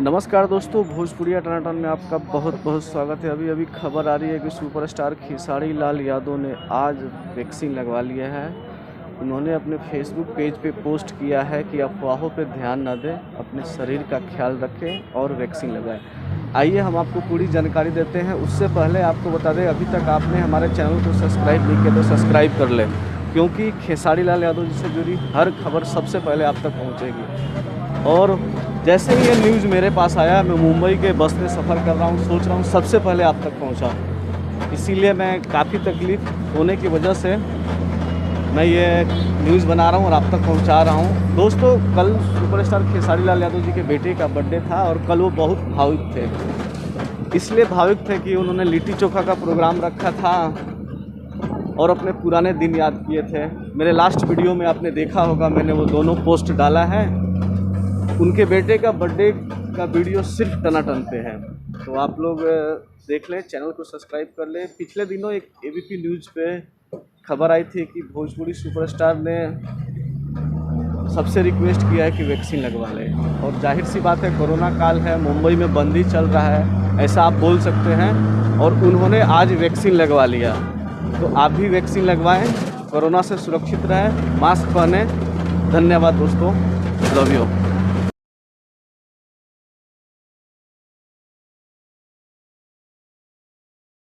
नमस्कार दोस्तों, भोजपुरिया टनाटन में आपका बहुत बहुत स्वागत है। अभी खबर आ रही है कि सुपरस्टार खेसारी लाल यादव ने आज वैक्सीन लगवा लिया है। उन्होंने अपने फेसबुक पेज पे पोस्ट किया है कि अफवाहों पे ध्यान न दें, अपने शरीर का ख्याल रखें और वैक्सीन लगाएं। आइए हम आपको पूरी जानकारी देते हैं। उससे पहले आपको बता दें, अभी तक आपने हमारे चैनल को सब्सक्राइब नहीं किया तो सब्सक्राइब कर लें, क्योंकि खेसारी लाल यादव जी से जुड़ी हर खबर सबसे पहले आप तक पहुँचेगी। और जैसे ही ये न्यूज़ मेरे पास आया, मैं मुंबई के बस में सफ़र कर रहा हूँ, सोच रहा हूँ सबसे पहले आप तक पहुँचाऊँ। इसीलिए मैं काफ़ी तकलीफ़ होने की वजह से मैं ये न्यूज़ बना रहा हूँ और आप तक पहुँचा रहा हूँ। दोस्तों, कल सुपरस्टार खेसारी लाल यादव जी के बेटे का बर्थडे था और कल वो बहुत भावुक थे। इसलिए भावुक थे कि उन्होंने लिट्टी चोखा का प्रोग्राम रखा था और अपने पुराने दिन याद किए थे। मेरे लास्ट वीडियो में आपने देखा होगा, मैंने वो दोनों पोस्ट डाला है। उनके बेटे का बर्थडे का वीडियो सिर्फ टनाटन पे है, तो आप लोग देख लें, चैनल को सब्सक्राइब कर लें। पिछले दिनों एक एबीपी न्यूज़ पे खबर आई थी कि भोजपुरी सुपरस्टार ने सबसे रिक्वेस्ट किया है कि वैक्सीन लगवा लें। और जाहिर सी बात है, कोरोना काल है, मुंबई में बंदी चल रहा है, ऐसा आप बोल सकते हैं। और उन्होंने आज वैक्सीन लगवा लिया, तो आप भी वैक्सीन लगवाएं, कोरोना से सुरक्षित रहें, मास्क पहनें। धन्यवाद दोस्तों, लव यू।